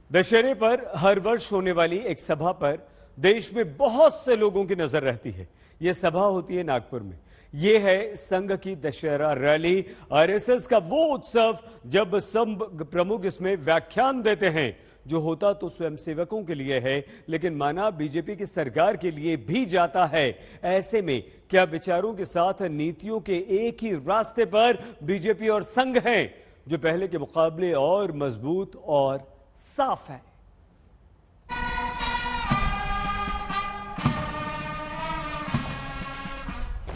दशहरे पर हर वर्ष होने वाली एक सभा पर देश में बहुत से लोगों की नजर रहती है। यह सभा होती है नागपुर में। यह है संघ की दशहरा रैली, आरएसएस का वो उत्सव जब संघ प्रमुख इसमें व्याख्यान देते हैं। जो होता तो स्वयंसेवकों के लिए है, लेकिन माना बीजेपी की सरकार के लिए भी जाता है। ऐसे में क्या विचारों के साथ नीतियों के एक ही रास्ते पर बीजेपी और संघ हैं, जो पहले के मुकाबले और मजबूत और साफ है।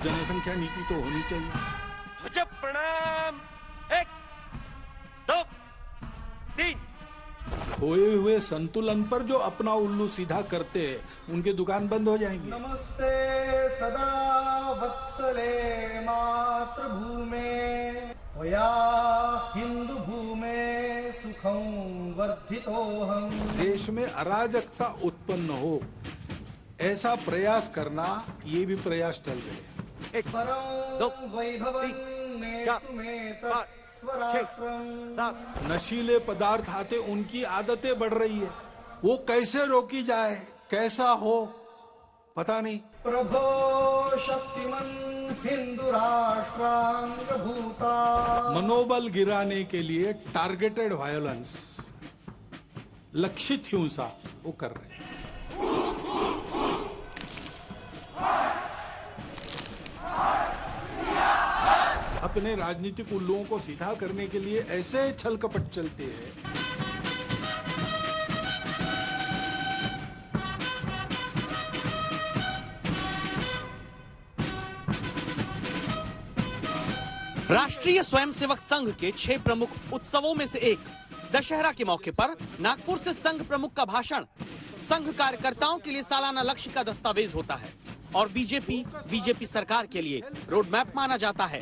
जनसंख्या नीति तो होनी चाहिए। ध्वज प्रणाम। 1 2 3। खोए हुए संतुलन पर जो अपना उल्लू सीधा करते हैं, उनकी दुकान बंद हो जाएंगी। नमस्ते सदा वत्सले मातृभूमे त्वया हिंदू भूमे सुखं वर्धितोहम। देश में अराजकता उत्पन्न हो ऐसा प्रयास करना, ये भी प्रयास चल रहे हैं। 1 2 वैभवं 4 5 7। नशीले पदार्थ आते, उनकी आदतें बढ़ रही है। वो कैसे रोकी जाए, कैसा हो, पता नहीं। प्रभो शक्तिमन हिंदू राष्ट्रांग भूता। मनोबल गिराने के लिए टारगेटेड वायलेंस, लक्षित हिंसा वो कर रहे हैं। अपने राजनीतिक उल्लुओं को सीधा करने के लिए ऐसे छल कपट चलते हैं। राष्ट्रीय स्वयंसेवक संघ के 6 प्रमुख उत्सवों में से एक दशहरा के मौके पर नागपुर से संघ प्रमुख का भाषण संघ कार्यकर्ताओं के लिए सालाना लक्ष्य का दस्तावेज होता है और बीजेपी सरकार के लिए रोड मैप माना जाता है।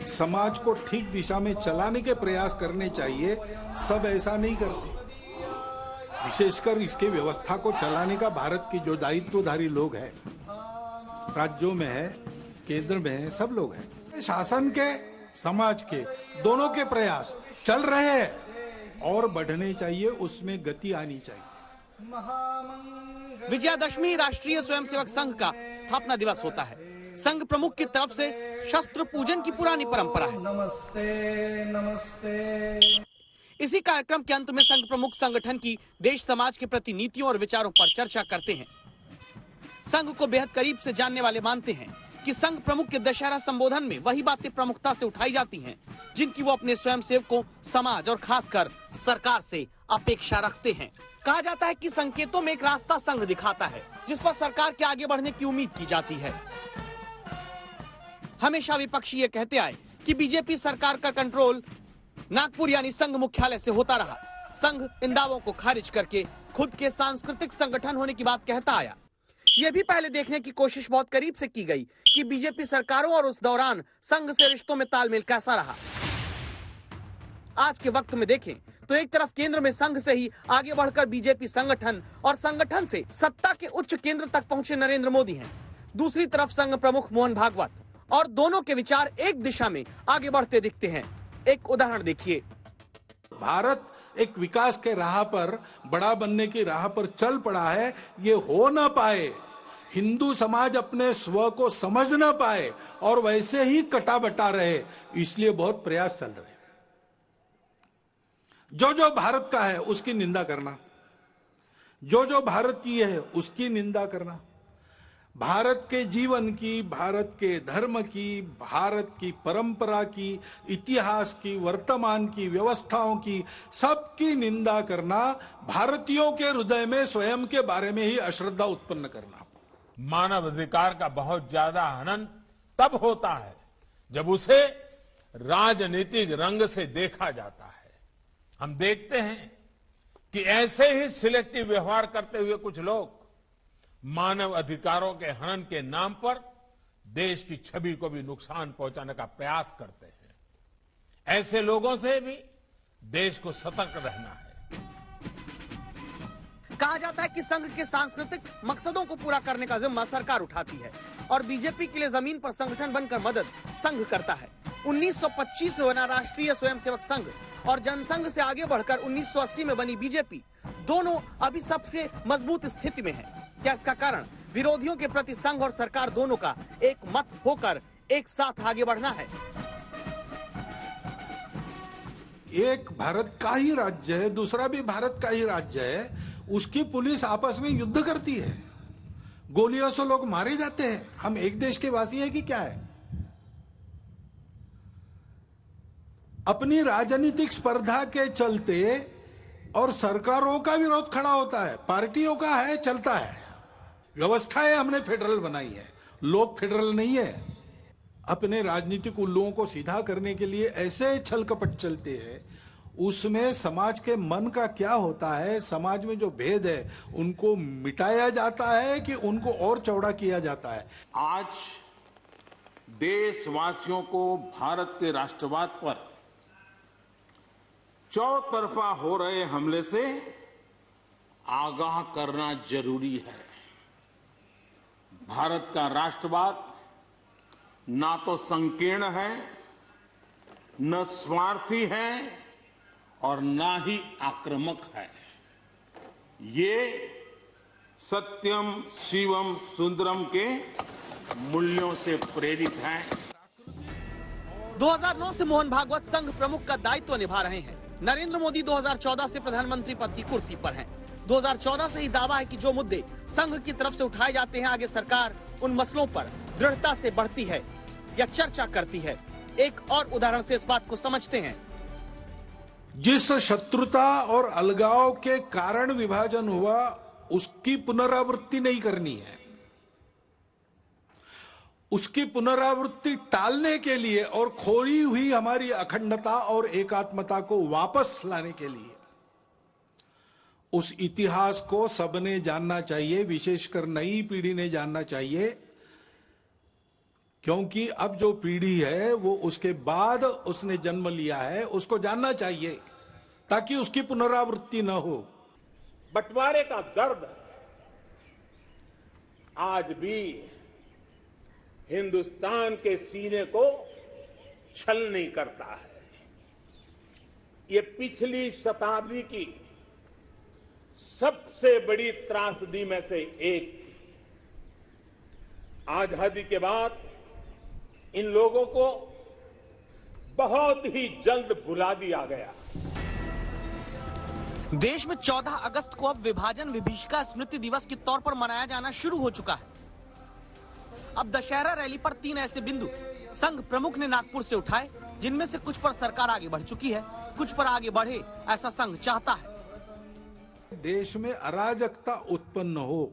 समाज को ठीक दिशा में चलाने के प्रयास करने चाहिए, सब ऐसा नहीं करते। विशेषकर इसके व्यवस्था को चलाने का भारत के जो दायित्वधारी लोग हैं, राज्यों में है, केंद्र में है, सब लोग हैं। शासन के, समाज के, दोनों के प्रयास चल रहे हैं और बढ़ने चाहिए, उसमें गति आनी चाहिए। विजयादशमी राष्ट्रीय स्वयंसेवक संघ का स्थापना दिवस होता है। संघ प्रमुख की तरफ से शस्त्र पूजन की पुरानी परंपरा है। नमस्ते नमस्ते। इसी कार्यक्रम के अंत में संघ प्रमुख संगठन की देश समाज के प्रति नीतियों और विचारों पर चर्चा करते हैं। संघ को बेहद करीब से जानने वाले मानते हैं कि संघ प्रमुख के दशहरा संबोधन में वही बातें प्रमुखता से उठाई जाती हैं, जिनकी वो अपने स्वयंसेवकों, समाज और खासकर सरकार से अपेक्षा रखते हैं। कहा जाता है कि संकेतों में एक रास्ता संघ दिखाता है, जिस पर सरकार के आगे बढ़ने की उम्मीद की जाती है। हमेशा विपक्षी ये कहते आए कि बीजेपी सरकार का कंट्रोल नागपुर यानी संघ मुख्यालय से होता रहा। संघ इन दावों को खारिज करके खुद के सांस्कृतिक संगठन होने की बात कहता आया। ये भी पहले देखने की कोशिश बहुत करीब से की गई कि बीजेपी सरकारों और उस दौरान संघ से रिश्तों में तालमेल कैसा रहा। आज के वक्त में देखें तो एक तरफ केंद्र में संघ से ही आगे बढ़कर बीजेपी संगठन और संगठन से सत्ता के उच्च केंद्र तक पहुंचे नरेंद्र मोदी हैं। दूसरी तरफ संघ प्रमुख मोहन भागवत, और दोनों के विचार एक दिशा में आगे बढ़ते दिखते हैं। एक उदाहरण देखिए। भारत एक विकास के राह पर, बड़ा बनने की राह पर चल पड़ा है। ये हो ना पाए, हिंदू समाज अपने स्व को समझ ना पाए और वैसे ही कटा बटा रहे, इसलिए बहुत प्रयास चल रहे हैं। जो भारत का है उसकी निंदा करना, जो भारतीय है उसकी निंदा करना, भारत के जीवन की, भारत के धर्म की, भारत की परंपरा की, इतिहास की, वर्तमान की, व्यवस्थाओं की, सबकी निंदा करना, भारतीयों के हृदय में स्वयं के बारे में ही अश्रद्धा उत्पन्न करना। मानव अधिकार का बहुत ज्यादा हनन तब होता है जब उसे राजनीतिक रंग से देखा जाता है। हम देखते हैं कि ऐसे ही सिलेक्टिव व्यवहार करते हुए कुछ लोग मानव अधिकारों के हनन के नाम पर देश की छवि को भी नुकसान पहुंचाने का प्रयास करते हैं। ऐसे लोगों से भी देश को सतर्क रहना है। कहा जाता है कि संघ के सांस्कृतिक मकसदों को पूरा करने का जिम्मा सरकार उठाती है और बीजेपी के लिए जमीन पर संगठन बनकर मदद संघ करता है। 1925 में बना राष्ट्रीय स्वयंसेवक संघ और जनसंघ से आगे बढ़कर 1980 में बनी बीजेपी दोनों अभी सबसे मजबूत स्थिति में है। क्या इसका कारण विरोधियों के प्रति संघ और सरकार दोनों का एक मत होकर एक साथ आगे बढ़ना है? एक भारत का ही राज्य है, दूसरा भी भारत का ही राज्य है, उसकी पुलिस आपस में युद्ध करती है, गोलियों से लोग मारे जाते हैं। हम एक देश के वासी हैं कि क्या है? अपनी राजनीतिक स्पर्धा के चलते और सरकारों का विरोध खड़ा होता है, पार्टियों का है, चलता है। व्यवस्थाएं हमने फेडरल बनाई है, लोग फेडरल नहीं है। अपने राजनीतिक उल्लुओं को सीधा करने के लिए ऐसे छल कपट चलते हैं, उसमें समाज के मन का क्या होता है, समाज में जो भेद है उनको मिटाया जाता है कि उनको और चौड़ा किया जाता है। आज देशवासियों को भारत के राष्ट्रवाद पर चौतरफा हो रहे हमले से आगाह करना जरूरी है। भारत का राष्ट्रवाद ना तो संकीर्ण है, न स्वार्थी है और ना ही आक्रामक है। ये सत्यम शिवम सुंदरम के मूल्यों से प्रेरित है। 2009 से मोहन भागवत संघ प्रमुख का दायित्व निभा रहे हैं। नरेंद्र मोदी 2014 से प्रधानमंत्री पद की कुर्सी पर हैं। 2014 से ही दावा है कि जो मुद्दे संघ की तरफ से उठाए जाते हैं, आगे सरकार उन मसलों पर दृढ़ता से बढ़ती है या चर्चा करती है। एक और उदाहरण से इस बात को समझते हैं। जिस शत्रुता और अलगाव के कारण विभाजन हुआ, उसकी पुनरावृत्ति नहीं करनी है। उसकी पुनरावृत्ति टालने के लिए और खोई हुई हमारी अखंडता और एकात्मता को वापस लाने के लिए उस इतिहास को सबने जानना चाहिए, विशेषकर नई पीढ़ी ने जानना चाहिए, क्योंकि अब जो पीढ़ी है वो उसके बाद उसने जन्म लिया है, उसको जानना चाहिए ताकि उसकी पुनरावृत्ति न हो। बंटवारे का दर्द आज भी हिंदुस्तान के सीने को छल नहीं करता है। ये पिछली शताब्दी की सबसे बड़ी त्रासदी में से एक थी। आजादी के बाद इन लोगों को बहुत ही जल्द भुला दिया गया। देश में 14 अगस्त को अब विभाजन विभीषिका स्मृति दिवस के तौर पर मनाया जाना शुरू हो चुका है। अब दशहरा रैली पर 3 ऐसे बिंदु संघ प्रमुख ने नागपुर से उठाए, जिनमें से कुछ पर सरकार आगे बढ़ चुकी है, कुछ पर आगे बढ़े ऐसा संघ चाहता है। देश में अराजकता उत्पन्न हो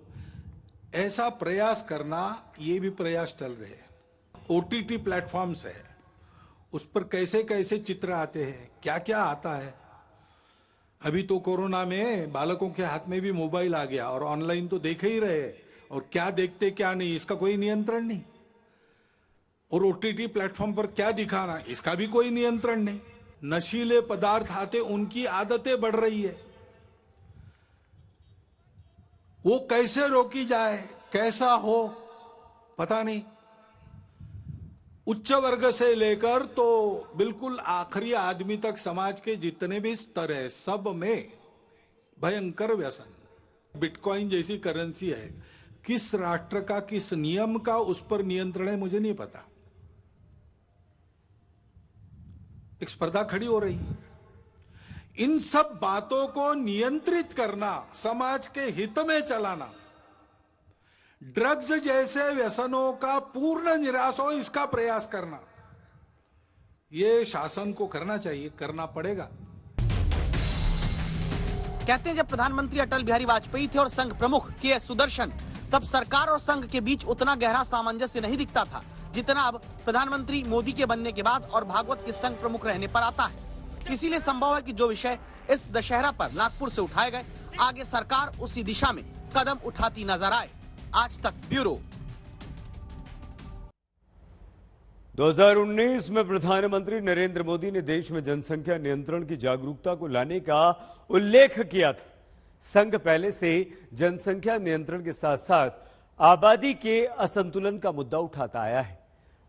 ऐसा प्रयास करना, ये भी प्रयास चल रहे हैं। OTT प्लेटफॉर्म्स है, उस पर कैसे कैसे चित्र आते हैं, क्या क्या आता है। अभी तो कोरोना में बालकों के हाथ में भी मोबाइल आ गया और ऑनलाइन तो देख ही रहे, और क्या देखते क्या नहीं इसका कोई नियंत्रण नहीं। और OTT प्लेटफॉर्म पर क्या दिखाना, इसका भी कोई नियंत्रण नहीं। नशीले पदार्थ आते, उनकी आदतें बढ़ रही है, वो कैसे रोकी जाए, कैसा हो पता नहीं। उच्च वर्ग से लेकर तो बिल्कुल आखिरी आदमी तक समाज के जितने भी स्तर है, सब में भयंकर व्यसन। बिटकॉइन जैसी करेंसी है, किस राष्ट्र का, किस नियम का उस पर नियंत्रण है मुझे नहीं पता। एक स्पर्धा खड़ी हो रही है। इन सब बातों को नियंत्रित करना, समाज के हित में चलाना, ड्रग्स जैसे व्यसनों का पूर्ण निराश हो इसका प्रयास करना, ये शासन को करना चाहिए, करना पड़ेगा। कहते हैं जब प्रधानमंत्री अटल बिहारी वाजपेयी थे और संघ प्रमुख के सुदर्शन, तब सरकार और संघ के बीच उतना गहरा सामंजस्य नहीं दिखता था जितना अब प्रधानमंत्री मोदी के बनने के बाद और भागवत के संघ प्रमुख रहने पर आता है। इसीलिए संभव है कि जो विषय इस दशहरा पर नागपुर से उठाए गए, आगे सरकार उसी दिशा में कदम उठाती नजर आए। आज तक ब्यूरो। 2019 में प्रधानमंत्री नरेंद्र मोदी ने देश में जनसंख्या नियंत्रण की जागरूकता को लाने का उल्लेख किया था। संघ पहले से जनसंख्या नियंत्रण के साथ साथ आबादी के असंतुलन का मुद्दा उठाता आया है।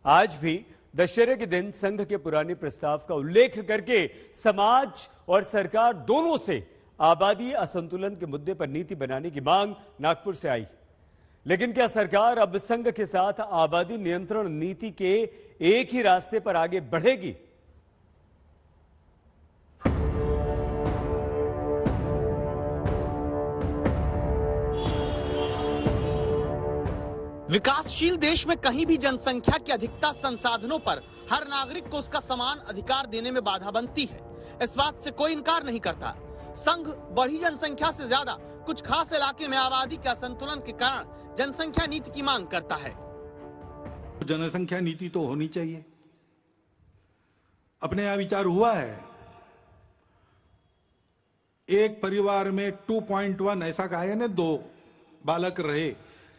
आज भी दशहरे के दिन संघ के पुराने प्रस्ताव का उल्लेख करके समाज और सरकार दोनों से आबादी असंतुलन के मुद्दे पर नीति बनाने की मांग नागपुर से आई। लेकिन क्या सरकार अब संघ के साथ आबादी नियंत्रण नीति के एक ही रास्ते पर आगे बढ़ेगी? विकासशील देश में कहीं भी जनसंख्या की अधिकता संसाधनों पर हर नागरिक को उसका समान अधिकार देने में बाधा बनती है। इस बात से कोई इनकार नहीं करता। संघ बढ़ी जनसंख्या से ज्यादा कुछ खास इलाके में आबादी के असंतुलन के कारण जनसंख्या नीति की मांग करता है। जनसंख्या नीति तो होनी चाहिए। अपने यहां विचार हुआ है, एक परिवार में 2.1 ऐसा कहा है ना, 2 बालक रहे,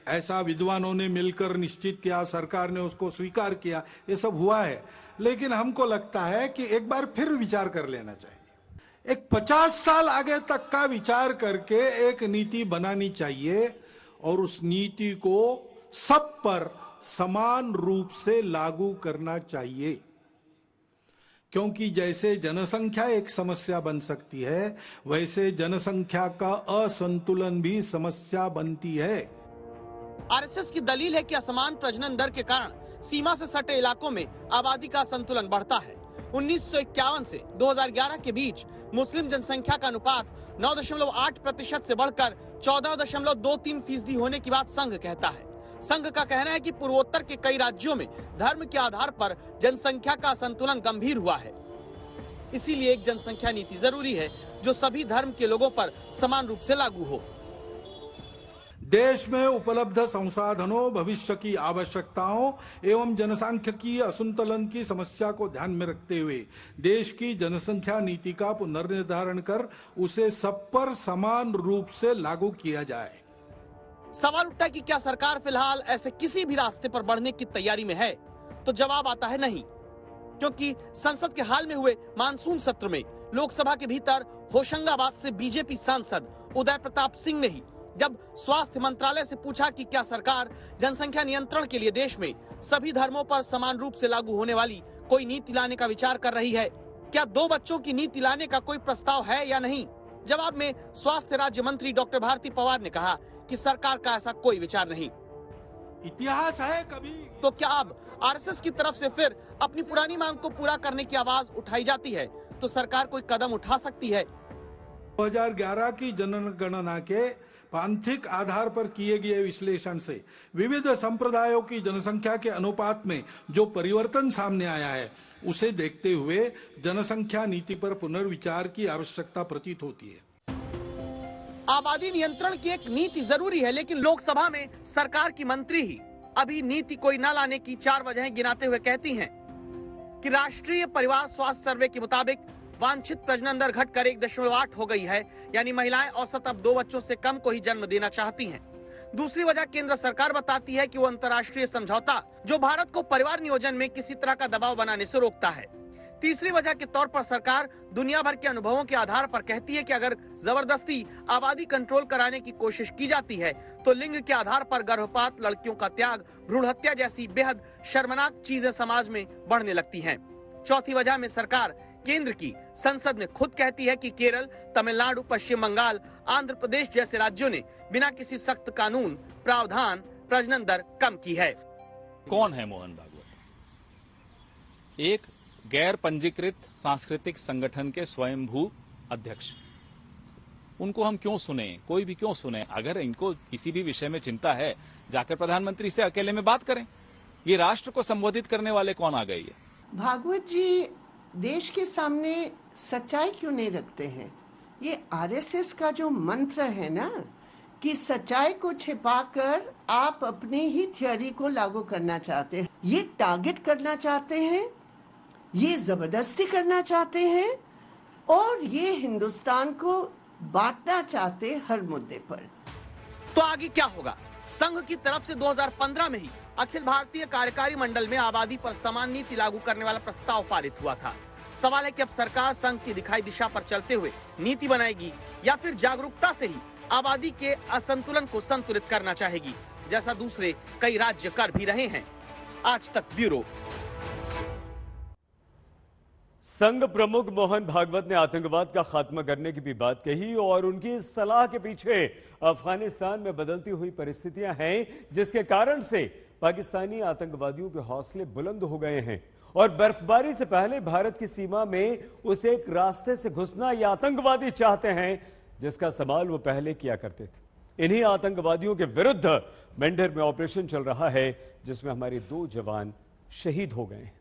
ऐसा विद्वानों ने मिलकर निश्चित किया, सरकार ने उसको स्वीकार किया, ये सब हुआ है। लेकिन हमको लगता है कि एक बार फिर विचार कर लेना चाहिए। एक 50 साल आगे तक का विचार करके एक नीति बनानी चाहिए और उस नीति को सब पर समान रूप से लागू करना चाहिए। क्योंकि जैसे जनसंख्या एक समस्या बन सकती है, वैसे जनसंख्या का असंतुलन भी समस्या बनती है। आरएसएस की दलील है कि असमान प्रजनन दर के कारण सीमा से सटे इलाकों में आबादी का संतुलन बढ़ता है। 1951 से 2011 के बीच मुस्लिम जनसंख्या का अनुपात 9.8% से बढ़कर 14.23% होने की बात संघ कहता है। संघ का कहना है कि पूर्वोत्तर के कई राज्यों में धर्म के आधार पर जनसंख्या का असंतुलन गंभीर हुआ है। इसीलिए एक जनसंख्या नीति जरूरी है जो सभी धर्म के लोगों पर समान रूप से लागू हो। देश में उपलब्ध संसाधनों, भविष्य की आवश्यकताओं एवं जनसांख्यिकीय असंतुलन की समस्या को ध्यान में रखते हुए देश की जनसंख्या नीति का पुनर्निर्धारण कर उसे सब पर समान रूप से लागू किया जाए। सवाल उठता है कि क्या सरकार फिलहाल ऐसे किसी भी रास्ते पर बढ़ने की तैयारी में है? तो जवाब आता है नहीं, क्योंकि संसद के हाल में हुए मानसून सत्र में लोकसभा के भीतर होशंगाबाद से बीजेपी सांसद उदय प्रताप सिंह ने ही जब स्वास्थ्य मंत्रालय से पूछा कि क्या सरकार जनसंख्या नियंत्रण के लिए देश में सभी धर्मों पर समान रूप से लागू होने वाली कोई नीति लाने का विचार कर रही है, क्या 2 बच्चों की नीति लाने का कोई प्रस्ताव है या नहीं, जवाब में स्वास्थ्य राज्य मंत्री डॉक्टर भारती पवार ने कहा कि सरकार का ऐसा कोई विचार नहीं। इतिहास है कभी तो क्या अब आरएसएस की तरफ से फिर अपनी पुरानी मांग को पूरा करने की आवाज उठाई जाती है तो सरकार कोई कदम उठा सकती है? 2011 की जनगणना के पांथिक आधार पर किए गए विश्लेषण से विविध संप्रदायों की जनसंख्या के अनुपात में जो परिवर्तन सामने आया है, उसे देखते हुए जनसंख्या नीति पर पुनर्विचार की आवश्यकता प्रतीत होती है। आबादी नियंत्रण की एक नीति जरूरी है, लेकिन लोकसभा में सरकार की मंत्री ही अभी नीति कोई न लाने की 4 वजहें गिनाते हुए कहती हैं कि राष्ट्रीय परिवार स्वास्थ्य सर्वे के मुताबिक वांछित प्रजनन दर घटकर 1.8 हो गई है, यानी महिलाएं औसत अब 2 बच्चों से कम को ही जन्म देना चाहती हैं। दूसरी वजह केंद्र सरकार बताती है कि वो अंतर्राष्ट्रीय समझौता जो भारत को परिवार नियोजन में किसी तरह का दबाव बनाने से रोकता है। तीसरी वजह के तौर पर सरकार दुनिया भर के अनुभवों के आधार पर कहती है कि अगर जबरदस्ती आबादी कंट्रोल कराने की कोशिश की जाती है तो लिंग के आधार पर गर्भपात, लड़कियों का त्याग, भ्रूण हत्या जैसी बेहद शर्मनाक चीजें समाज में बढ़ने लगती हैं। चौथी वजह में सरकार केंद्र की संसद ने खुद कहती है कि केरल, तमिलनाडु, पश्चिम बंगाल, आंध्र प्रदेश जैसे राज्यों ने बिना किसी सख्त कानून प्रावधान प्रजनन दर कम की है। कौन है मोहन भागवत? एक गैर पंजीकृत सांस्कृतिक संगठन के स्वयंभू अध्यक्ष। उनको हम क्यों सुने? कोई भी क्यों सुने? अगर इनको किसी भी विषय में चिंता है, जाकर प्रधानमंत्री से अकेले में बात करें। ये राष्ट्र को संबोधित करने वाले कौन आ गए? भागवत जी देश के सामने सच्चाई क्यों नहीं रखते हैं? ये आरएसएस का जो मंत्र है ना कि सच्चाई को छिपाकर आप अपनी ही थ्योरी को लागू करना चाहते हैं, ये टारगेट करना चाहते हैं, ये जबरदस्ती करना चाहते हैं और ये हिंदुस्तान को बांटना चाहते हर मुद्दे पर। तो आगे क्या होगा? संघ की तरफ से 2015 में ही अखिल भारतीय कार्यकारी मंडल में आबादी पर समान नीति लागू करने वाला प्रस्ताव पारित हुआ था। सवाल है कि अब सरकार संघ की दिखाई दिशा पर चलते हुए नीति बनाएगी या फिर जागरूकता से ही आबादी के असंतुलन को संतुलित करना चाहेगी, जैसा दूसरे कई राज्य कर भी रहे हैं। आज तक ब्यूरो। संघ प्रमुख मोहन भागवत ने आतंकवाद का खात्मा करने की भी बात कही और उनकी इस सलाह के पीछे अफगानिस्तान में बदलती हुई परिस्थितियां हैं, जिसके कारण से पाकिस्तानी आतंकवादियों के हौसले बुलंद हो गए हैं और बर्फबारी से पहले भारत की सीमा में उस एक रास्ते से घुसना ये आतंकवादी चाहते हैं जिसका इस्तेमाल वो पहले किया करते थे। इन्हीं आतंकवादियों के विरुद्ध मेंढर में ऑपरेशन चल रहा है, जिसमें हमारे 2 जवान शहीद हो गए हैं।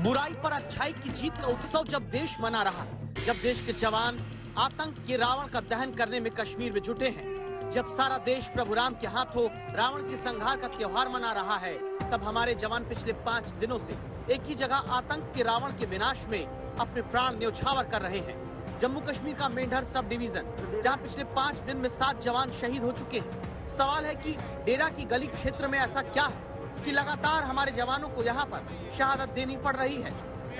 बुराई पर अच्छाई की जीत का उत्सव जब देश मना रहा है, जब देश के जवान आतंक के रावण का दहन करने में कश्मीर में जुटे हैं, जब सारा देश प्रभु राम के हाथों रावण के संहार का त्योहार मना रहा है, तब हमारे जवान पिछले 5 दिनों से एक ही जगह आतंक के रावण के विनाश में अपने प्राण न्यौछावर कर रहे हैं। जम्मू कश्मीर का मेंढर सब डिवीजन, जहां पिछले 5 दिन में 7 जवान शहीद हो चुके हैं। सवाल है कि डेरा की गली क्षेत्र में ऐसा क्या है कि लगातार हमारे जवानों को यहाँ पर शहादत देनी पड़ रही है।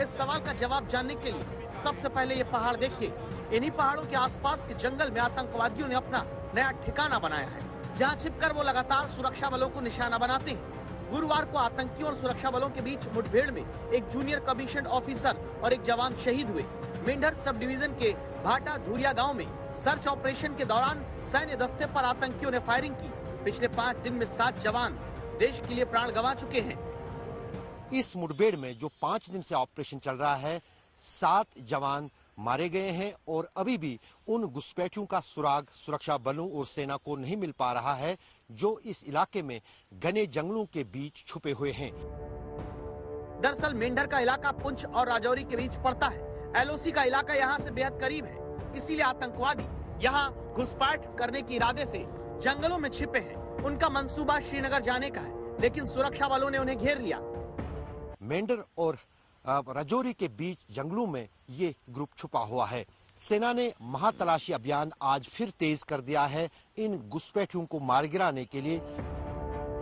इस सवाल का जवाब जानने के लिए सबसे पहले ये पहाड़ देखिए। इन्हीं पहाड़ों के आसपास के जंगल में आतंकवादियों ने अपना नया ठिकाना बनाया है, जहाँ छिपकर वो लगातार सुरक्षा बलों को निशाना बनाते हैं। गुरुवार को आतंकियों और सुरक्षा बलों के बीच मुठभेड़ में एक जूनियर कमीशन ऑफिसर और एक जवान शहीद हुए। मेंढर सब डिवीजन के भाटा धुरिया गाँव में सर्च ऑपरेशन के दौरान सैन्य दस्ते पर आतंकियों ने फायरिंग की। पिछले 5 दिन में 7 जवान देश के लिए प्राण गंवा चुके हैं। इस मुठभेड़ में जो 5 दिन से ऑपरेशन चल रहा है, 7 जवान मारे गए हैं और अभी भी उन घुसपैठियों का सुराग सुरक्षा बलों और सेना को नहीं मिल पा रहा है, जो इस इलाके में घने जंगलों के बीच छुपे हुए हैं। दरअसल मेंढर का इलाका पुंछ और राजौरी के बीच पड़ता है। एलओसी का इलाका यहाँ से बेहद करीब है, इसीलिए आतंकवादी यहाँ घुसपैठ करने के इरादे से जंगलों में छिपे हैं। उनका मंसूबा श्रीनगर जाने का है, लेकिन सुरक्षा बलों ने उन्हें घेर लिया। मेंढर और राजौरी के बीच जंगलों में ये ग्रुप छुपा हुआ है। सेना ने महातलाशी अभियान आज फिर तेज कर दिया है इन घुसपैठियों को मार गिराने के लिए।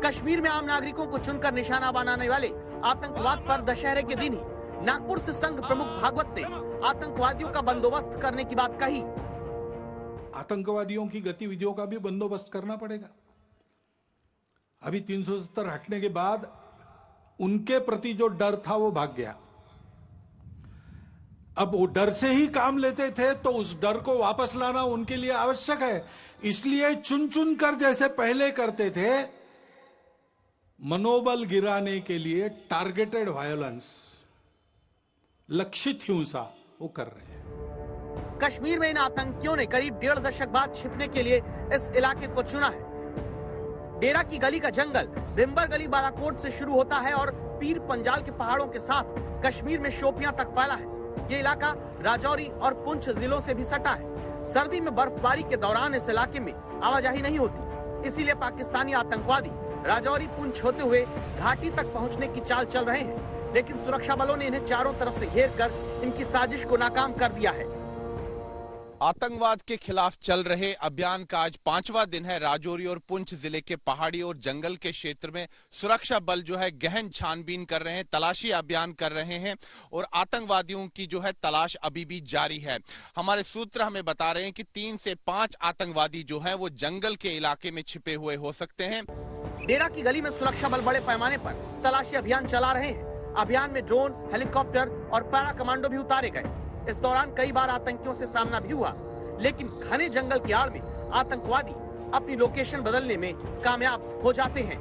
कश्मीर में आम नागरिकों को चुनकर निशाना बनाने वाले आतंकवाद पर दशहरे के दिन ही नागपुर से संघ प्रमुख भागवत ने आतंकवादियों का बंदोबस्त करने की बात कही। आतंकवादियों की गतिविधियों का भी बंदोबस्त करना पड़ेगा। अभी 370 हटने के बाद उनके प्रति जो डर था वो भाग गया। अब वो डर से ही काम लेते थे, तो उस डर को वापस लाना उनके लिए आवश्यक है। इसलिए चुन चुन कर जैसे पहले करते थे, मनोबल गिराने के लिए टारगेटेड वायलेंस, लक्षित हिंसा वो कर रहे हैं। कश्मीर में इन आतंकियों ने करीब 1.5 दशक बाद छिपने के लिए इस इलाके को चुना है। डेरा की गली का जंगल भिम्बर गली बालाकोट से शुरू होता है और पीर पंजाल के पहाड़ों के साथ कश्मीर में शोपियां तक फैला है। ये इलाका राजौरी और पुंछ जिलों से भी सटा है। सर्दी में बर्फबारी के दौरान इस इलाके में आवाजाही नहीं होती, इसीलिए पाकिस्तानी आतंकवादी राजौरी पुंछ होते हुए घाटी तक पहुंचने की चाल चल रहे हैं, लेकिन सुरक्षा बलों ने इन्हें चारों तरफ से घेर कर इनकी साजिश को नाकाम कर दिया है। आतंकवाद के खिलाफ चल रहे अभियान का आज 5वां दिन है। राजौरी और पुंछ जिले के पहाड़ी और जंगल के क्षेत्र में सुरक्षा बल जो है गहन छानबीन कर रहे हैं, तलाशी अभियान कर रहे हैं और आतंकवादियों की जो है तलाश अभी भी जारी है। हमारे सूत्र हमें बता रहे हैं कि 3 से 5 आतंकवादी जो है वो जंगल के इलाके में छिपे हुए हो सकते हैं। डेरा की गली में सुरक्षा बल बड़े पैमाने पर तलाशी अभियान चला रहे हैं। अभियान में ड्रोन, हेलीकॉप्टर और पैरा कमांडो भी उतारे गए। इस दौरान कई बार आतंकियों से सामना भी हुआ, लेकिन घने जंगल की आड़ में आतंकवादी अपनी लोकेशन बदलने में कामयाब हो जाते हैं।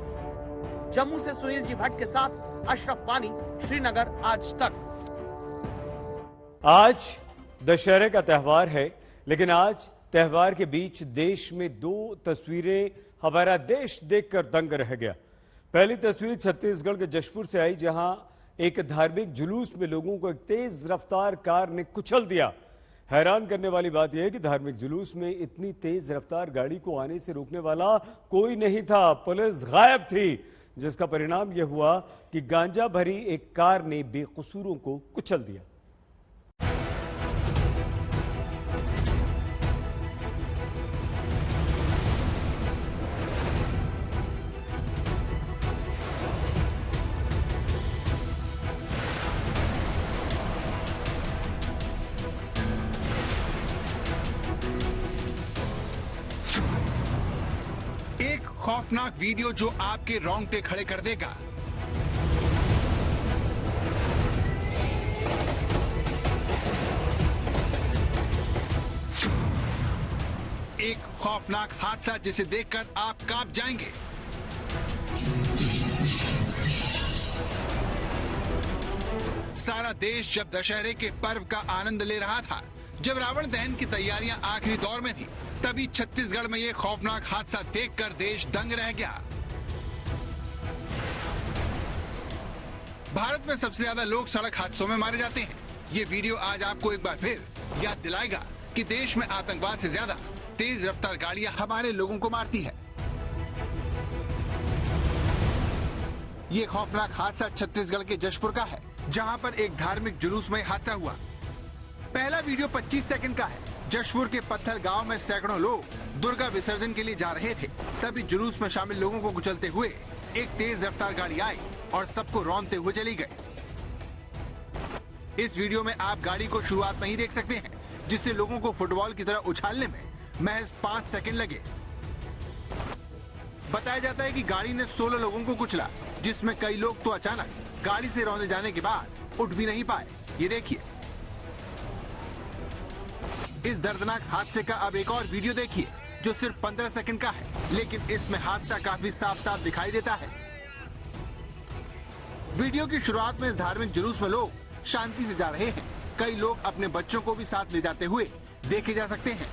जम्मू से सुनील जी भट्ट के साथ अशरफ पानी, श्रीनगर आज तक। आज दशहरे का त्यौहार है, लेकिन आज त्यौहार के बीच देश में 2 तस्वीरें हमारा देश देखकर दंग रह गया। पहली तस्वीर छत्तीसगढ़ के जशपुर से आई, जहां एक धार्मिक जुलूस में लोगों को एक तेज रफ्तार कार ने कुचल दिया। हैरान करने वाली बात यह है कि धार्मिक जुलूस में इतनी तेज रफ्तार गाड़ी को आने से रोकने वाला कोई नहीं था। पुलिस गायब थी, जिसका परिणाम यह हुआ कि गांजा भरी एक कार ने बेकसूरों को कुचल दिया। खौफनाक वीडियो जो आपके रोंगटे खड़े कर देगा। एक खौफनाक हादसा जिसे देखकर आप कांप जाएंगे। सारा देश जब दशहरे के पर्व का आनंद ले रहा था, जब रावण दहन की तैयारियां आखिरी दौर में थी, तभी छत्तीसगढ़ में ये खौफनाक हादसा देखकर देश दंग रह गया। भारत में सबसे ज्यादा लोग सड़क हादसों में मारे जाते हैं। ये वीडियो आज आपको एक बार फिर याद दिलाएगा कि देश में आतंकवाद से ज्यादा तेज रफ्तार गाड़ियां हमारे लोगों को मारती है। ये खौफनाक हादसा छत्तीसगढ़ के जशपुर का है, जहां पर एक धार्मिक जुलूस में हादसा हुआ। पहला वीडियो 25 सेकंड का है। जशपुर के पत्थर गांव में सैकड़ों लोग दुर्गा विसर्जन के लिए जा रहे थे, तभी जुलूस में शामिल लोगों को कुचलते हुए एक तेज रफ्तार गाड़ी आई और सबको रौंदते हुए चली गई। इस वीडियो में आप गाड़ी को शुरुआत में ही देख सकते हैं, जिससे लोगों को फुटबॉल की तरह उछालने में महज 5 सेकंड लगे। बताया जाता है कि गाड़ी ने 16 लोगों को कुचला, जिसमें कई लोग तो अचानक गाड़ी से रौंदे जाने के बाद उठ भी नहीं पाए। ये देखिए। इस दर्दनाक हादसे का अब एक और वीडियो देखिए, जो सिर्फ 15 सेकंड का है, लेकिन इसमें हादसा काफी साफ साफ दिखाई देता है। वीडियो की शुरुआत में इस धार्मिक जुलूस में लोग शांति से जा रहे हैं। कई लोग अपने बच्चों को भी साथ ले जाते हुए देखे जा सकते हैं।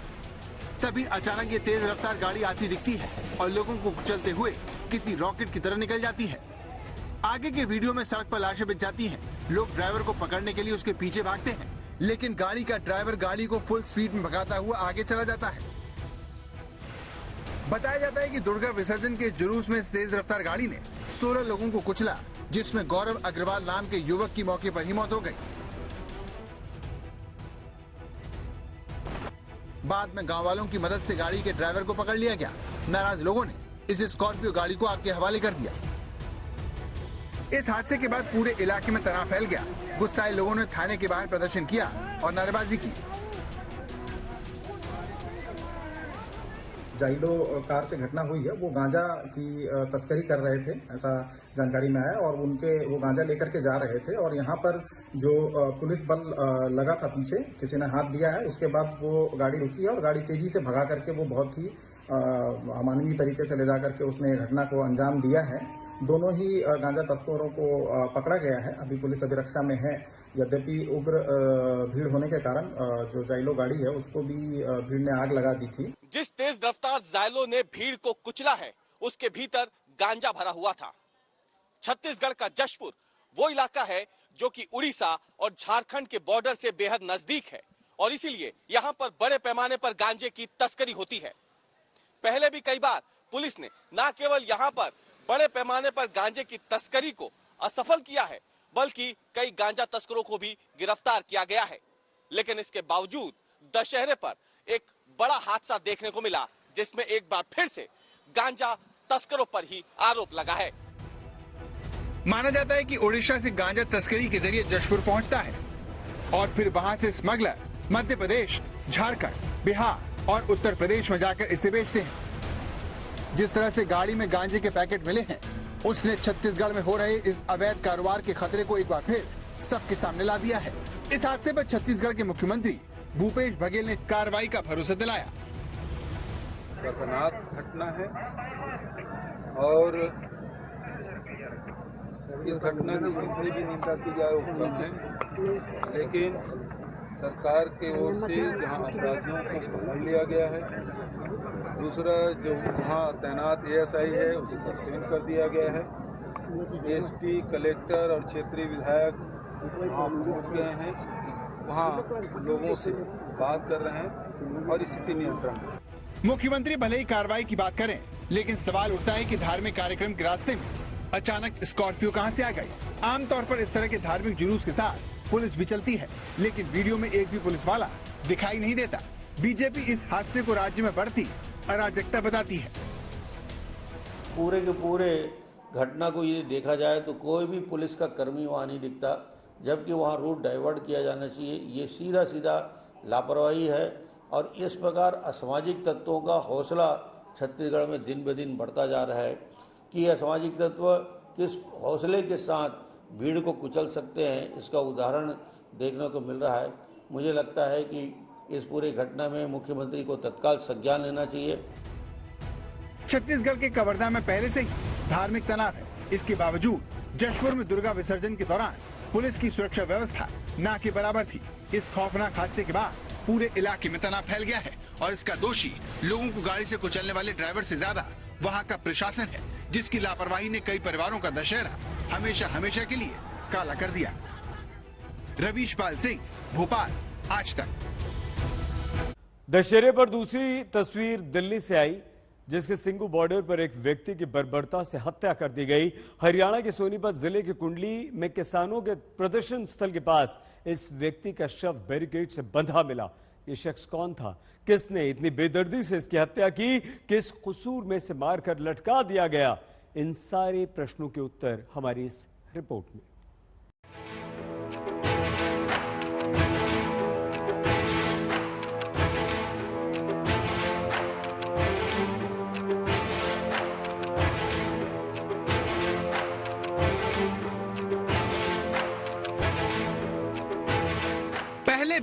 तभी अचानक ये तेज रफ्तार गाड़ी आती दिखती है और लोगों को कुचलते हुए किसी रॉकेट की तरह निकल जाती है। आगे के वीडियो में सड़क पर लाशें बिछ जाती हैं। लोग ड्राइवर को पकड़ने के लिए उसके पीछे भागते हैं, लेकिन गाड़ी का ड्राइवर गाड़ी को फुल स्पीड में भगाता हुआ आगे चला जाता है। बताया जाता है कि दुर्गा विसर्जन के जुलूस में इस तेज रफ्तार गाड़ी ने 16 लोगों को कुचला, जिसमें गौरव अग्रवाल नाम के युवक की मौके पर ही मौत हो गई। बाद में गांव वालों की मदद से गाड़ी के ड्राइवर को पकड़ लिया गया। नाराज लोगों ने इस स्कॉर्पियो गाड़ी को आग के हवाले कर दिया। इस हादसे के बाद पूरे इलाके में तनाव फैल गया। गुस्साए लोगों ने थाने के बाहर प्रदर्शन किया और नारेबाजी की। जाइलो कार से घटना हुई है, वो गांजा की तस्करी कर रहे थे, ऐसा जानकारी में आया, और वो गांजा लेकर के जा रहे थे। और यहाँ पर जो पुलिस बल लगा था पीछे, किसी ने हाथ दिया है, उसके बाद वो गाड़ी रुकी है और गाड़ी तेजी से भगा करके वो बहुत ही अमानवीय तरीके से ले जा करके उसने घटना को अंजाम दिया है। दोनों ही गांजा तस्करों को पकड़ा गया है। अभी पुलिस अभिरक्षा में है। यद्यपि उग्र भीड़ होने के कारण जो जाइलो गाड़ी है उसको भी भीड़ ने आग लगा दी थी। जिस तेज रफ्तार जाइलो ने भीड़ को कुचला है, उसके भीतर गांजा भरा हुआ था। छत्तीसगढ़ का जशपुर वो इलाका है जो कि उड़ीसा और झारखंड के बॉर्डर से बेहद नजदीक है, और इसीलिए यहाँ पर बड़े पैमाने पर गांजे की तस्करी होती है। पहले भी कई बार पुलिस ने न केवल यहाँ पर बड़े पैमाने पर गांजे की तस्करी को असफल किया है, बल्कि कई गांजा तस्करों को भी गिरफ्तार किया गया है। लेकिन इसके बावजूद दशहरे पर एक बड़ा हादसा देखने को मिला, जिसमें एक बार फिर से गांजा तस्करों पर ही आरोप लगा है। माना जाता है कि ओडिशा से गांजा तस्करी के जरिए जशपुर पहुंचता है और फिर वहां से स्मगलर मध्य प्रदेश, झारखंड, बिहार और उत्तर प्रदेश में जाकर इसे बेचते हैं। जिस तरह से गाड़ी में गांजे के पैकेट मिले हैं, उसने छत्तीसगढ़ में हो रहे इस अवैध कारोबार के खतरे को एक बार फिर सबके सामने ला दिया है। इस हादसे पर छत्तीसगढ़ के मुख्यमंत्री भूपेश बघेल ने कार्रवाई का भरोसा दिलाया। खतरनाक घटना है और इस घटना की जितनी भी निंदा की जाए वो कम है, लेकिन सरकार की ओर से जहां अपराधियों को पकड़ लिया गया है, दूसरा जो वहाँ तैनात एएसआई है उसे सस्पेंड कर दिया गया है। एसपी, कलेक्टर और क्षेत्रीय विधायक पहुंच गए हैं, वहाँ लोगों से बात कर रहे हैं और स्थिति नियंत्रण में। मुख्यमंत्री भले ही कार्रवाई की बात करें, लेकिन सवाल उठता है कि धार्मिक कार्यक्रम के रास्ते में अचानक स्कॉर्पियो कहां से आ गई। आमतौर पर इस तरह के धार्मिक जुलूस के साथ पुलिस भी चलती है, लेकिन वीडियो में एक भी पुलिस वाला दिखाई नहीं देता। बीजेपी इस हादसे को राज्य में बढ़ती अराजकता बताती है। पूरे के पूरे घटना को ये देखा जाए तो कोई भी पुलिस का कर्मी वहाँ नहीं दिखता, जबकि वहाँ रूट डाइवर्ट किया जाना चाहिए। ये सीधा लापरवाही है और इस प्रकार असामाजिक तत्वों का हौसला छत्तीसगढ़ में दिन ब दिन बढ़ता जा रहा है कि यह असामाजिक तत्व किस हौसले के साथ भीड़ को कुचल सकते हैं, इसका उदाहरण देखने को मिल रहा है। मुझे लगता है कि इस पूरी घटना में मुख्यमंत्री को तत्काल संज्ञान लेना चाहिए। छत्तीसगढ़ के कवर्धा में पहले से ही धार्मिक तनाव है। इसके बावजूद जशपुर में दुर्गा विसर्जन के दौरान पुलिस की सुरक्षा व्यवस्था ना के बराबर थी। इस खौफनाक हादसे के बाद पूरे इलाके में तनाव फैल गया है और इसका दोषी लोगों को गाड़ी से कुचलने वाले ड्राइवर से ज्यादा वहाँ का प्रशासन है, जिसकी लापरवाही ने कई परिवारों का दशहरा हमेशा हमेशा के लिए काला कर दिया। रवीश पाल सिंह, भोपाल, आज तक। दशहरे पर दूसरी तस्वीर दिल्ली से आई, जिसके सिंगू बॉर्डर पर एक व्यक्ति की बर्बरता से हत्या कर दी गई। हरियाणा के सोनीपत जिले के कुंडली में किसानों के प्रदर्शन स्थल के पास इस व्यक्ति का शव बैरिकेड से बंधा मिला। ये शख्स कौन था, किसने इतनी बेदर्दी से इसकी हत्या की, किस कसूर में से मारकर लटका दिया गया, इन सारे प्रश्नों के उत्तर हमारी इस रिपोर्ट में।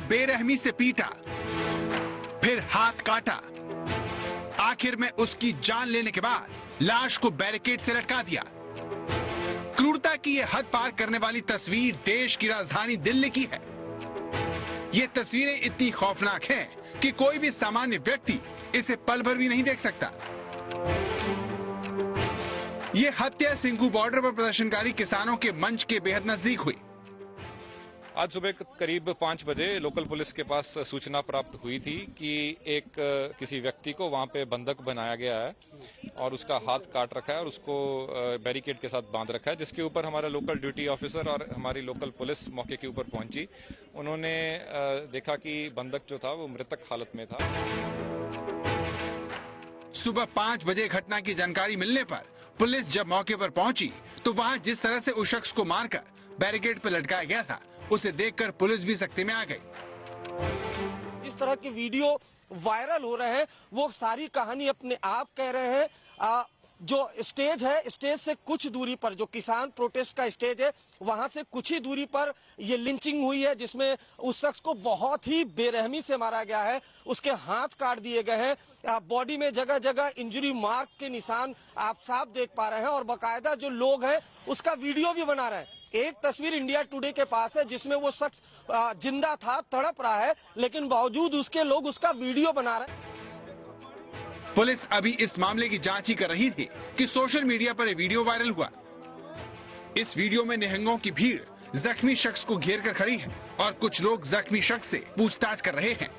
बेरहमी से पीटा, फिर हाथ काटा, आखिर में उसकी जान लेने के बाद लाश को बैरिकेड से लटका दिया। क्रूरता की यह हद पार करने वाली तस्वीर देश की राजधानी दिल्ली की है। ये तस्वीरें इतनी खौफनाक हैं कि कोई भी सामान्य व्यक्ति इसे पल भर भी नहीं देख सकता। ये हत्या सिंघू बॉर्डर पर प्रदर्शनकारी किसानों के मंच के बेहद नजदीक हुई। आज सुबह करीब 5 बजे लोकल पुलिस के पास सूचना प्राप्त हुई थी कि एक किसी व्यक्ति को वहां पे बंधक बनाया गया है और उसका हाथ काट रखा है और उसको बैरिकेड के साथ बांध रखा है, जिसके ऊपर हमारा लोकल ड्यूटी ऑफिसर और हमारी लोकल पुलिस मौके के ऊपर पहुंची। उन्होंने देखा कि बंधक जो था वो मृतक हालत में था। सुबह 5 बजे घटना की जानकारी मिलने पर पुलिस जब मौके पर पहुंची तो वहां जिस तरह से उस शख्स को मारकर बैरिकेड पर लटकाया गया था, उसे देखकर पुलिस भी सख्ती में आ गई। जिस तरह के वीडियो वायरल हो रहे हैं वो सारी कहानी अपने आप कह रहे हैं। जो स्टेज है, स्टेज से कुछ दूरी पर जो किसान प्रोटेस्ट का स्टेज है, वहां से कुछ ही दूरी पर ये लिंचिंग हुई है, जिसमें उस शख्स को बहुत ही बेरहमी से मारा गया है। उसके हाथ काट दिए गए हैं, बॉडी में जगह जगह इंजरी मार्क के निशान आप साफ देख पा रहे हैं और बाकायदा जो लोग हैं उसका वीडियो भी बना रहे हैं। एक तस्वीर इंडिया टुडे के पास है जिसमें वो शख्स जिंदा था, तड़प रहा है, लेकिन बावजूद उसके लोग उसका वीडियो बना रहे हैं। पुलिस अभी इस मामले की जांच ही कर रही थी कि सोशल मीडिया पर एक वीडियो वायरल हुआ। इस वीडियो में निहंगों की भीड़ जख्मी शख्स को घेर कर खड़ी है और कुछ लोग जख्मी शख्स से पूछताछ कर रहे हैं।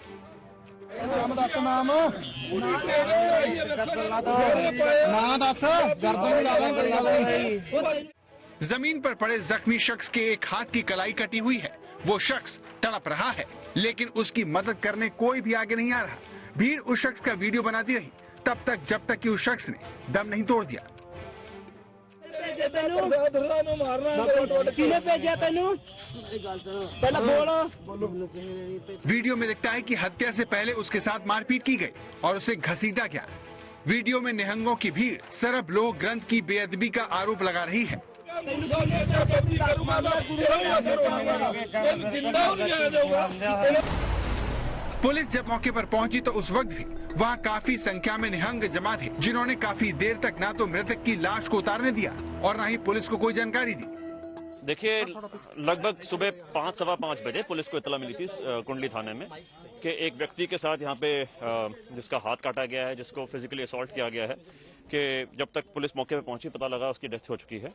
जमीन पर पड़े जख्मी शख्स के एक हाथ की कलाई कटी हुई है। वो शख्स तड़प रहा है, लेकिन उसकी मदद करने कोई भी आगे नहीं आ रहा। भीड़ उस शख्स का वीडियो बनाती रही तब तक जब तक कि उस शख्स ने दम नहीं तोड़ दिया। वीडियो में दिखता है कि हत्या से पहले उसके साथ मारपीट की गई और उसे घसीटा गया। वीडियो में निहंगों की भीड़ सरब लोक ग्रंथ की बेअदबी का आरोप लगा रही है। पुलिस जब मौके पर पहुंची तो उस वक्त भी वहां काफी संख्या में निहंग जमा थे, जिन्होंने काफी देर तक ना तो मृतक की लाश को उतारने दिया और ना ही पुलिस को कोई जानकारी दी। देखिए, लगभग सुबह 5-5:15 बजे पुलिस को इत्तला मिली थी कुंडली थाने में कि एक व्यक्ति के साथ यहाँ पे जिसका हाथ काटा गया है, जिसको फिजिकली असॉल्ट किया गया है, कि जब तक पुलिस मौके पे पहुंची पता लगा उसकी डेथ हो चुकी है।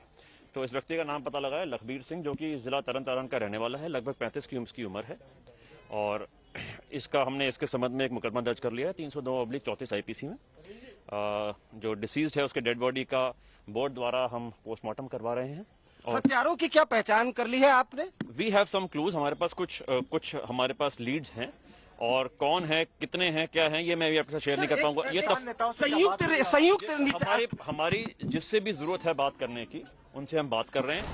तो इस व्यक्ति का नाम पता लगा है लखबीर सिंह, जो कि जिला तरन तारण का रहने वाला है। लगभग 35 की उम्र है और हमने इसके संबंध में एक मुकदमा दर्ज कर लिया है 302/34 IPC में। जो डिसीज्ड है उसके डेड बॉडी का बोर्ड द्वारा हम पोस्टमार्टम करवा रहे हैं। हत्यारों की क्या पहचान कर ली है आपने? वी हैव सम क्लूज, हमारे पास कुछ हमारे पास लीड्स हैं और कौन है, कितने हैं, क्या हैं, ये मैं भी आपके साथ शेयर नहीं कर पाऊंगा। ये संयुक्त हमारी जिससे भी जरूरत है बात करने की, उनसे हम बात कर रहे हैं।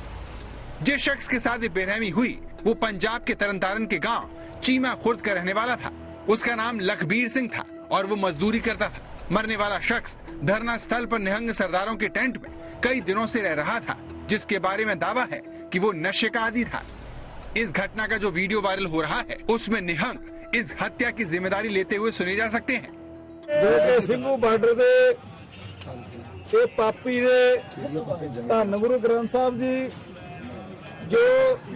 जिस शख्स के साथ बेरहमी हुई वो पंजाब के तरन तारण के गांव चीमा खुर्द का रहने वाला था। उसका नाम लखबीर सिंह था और वो मजदूरी करता था। मरने वाला शख्स धरना स्थल पर निहंग सरदारों के टेंट में कई दिनों से रह रहा था, जिसके बारे में दावा है कि वो नशे का आदी था। इस घटना का जो वीडियो वायरल हो रहा है उसमें निहंग इस हत्या की जिम्मेदारी लेते हुए सुने जा सकते हैं। जो कि ਸਿੰਘੂ ਬਾਰਡਰ ਦੇ ਇਹ ਪਾਪੀ ਨੇ ਧੰਨ ਗੁਰੂ ਗ੍ਰੰਥ ਸਾਹਿਬ ਜੀ ਜੋ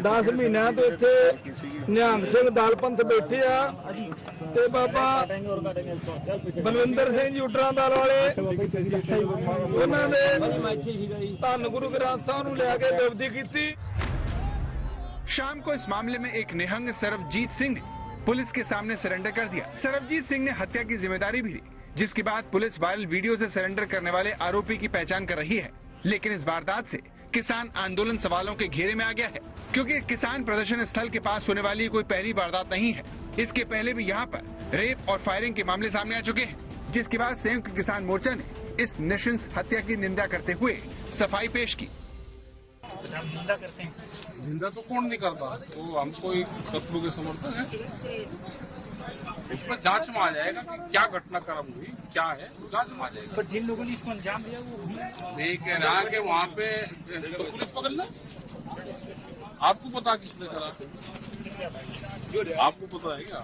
10 ਮਹੀਨਿਆਂ ਤੋਂ ਇੱਥੇ ਨਿਹੰਗ ਸਿੰਘ ਦਲ ਪੰਥ ਬੈਠੇ ਆ ਤੇ ਬਾਬਾ ਬਲਵਿੰਦਰ ਸਿੰਘ ਜੀ ਉਟਰਾਂ ਦਲ ਵਾਲੇ ਉਹਨਾਂ ਨੇ ਧੰਨ ਗੁਰੂ ਗ੍ਰੰਥ ਸਾਹਿਬ ਨੂੰ ਲੈ ਕੇ ਬੇਅਦਬੀ ਕੀਤੀ। शाम को इस मामले में एक निहंग सरबजीत सिंह ने पुलिस के सामने सरेंडर कर दिया। सरबजीत सिंह ने हत्या की जिम्मेदारी भी ली, जिसके बाद पुलिस वायरल वीडियो से सरेंडर करने वाले आरोपी की पहचान कर रही है। लेकिन इस वारदात से किसान आंदोलन सवालों के घेरे में आ गया है, क्योंकि किसान प्रदर्शन स्थल के पास होने वाली कोई पहली वारदात नहीं है। इसके पहले भी यहाँ पर रेप और फायरिंग के मामले सामने आ चुके हैं, जिसके बाद संयुक्त किसान मोर्चा ने इस नृशंस हत्या की निंदा करते हुए सफाई पेश की। निंदा करते हैं। निंदा तो कौन नहीं करता, वो हम कोई शत्रु के समर्थक है। इस पर जांच में आ जाएगा कि क्या घटनाक्रम हुई, क्या है, जांच में आ जाएगा। पर जिन लोगों ने इसको अंजाम दिया वो नहीं कह रहा कि वहाँ पे तो पुलिस पकड़ ले। आपको पता किसने करा, आपको पता है क्या?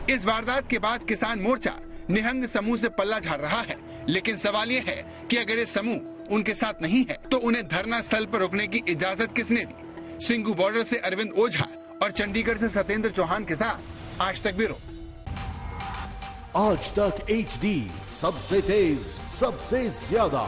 इस वारदात के बाद किसान मोर्चा निहंग समूह से पल्ला झाड़ रहा है, लेकिन सवाल ये है कि अगर ये समूह उनके साथ नहीं है तो उन्हें धरना स्थल पर रुकने की इजाजत किसने दी। सिंघू बॉर्डर से अरविंद ओझा और चंडीगढ़ से सत्येंद्र चौहान के साथ आज तक ब्यूरो। आज तक HD, सबसे तेज, सबसे ज्यादा।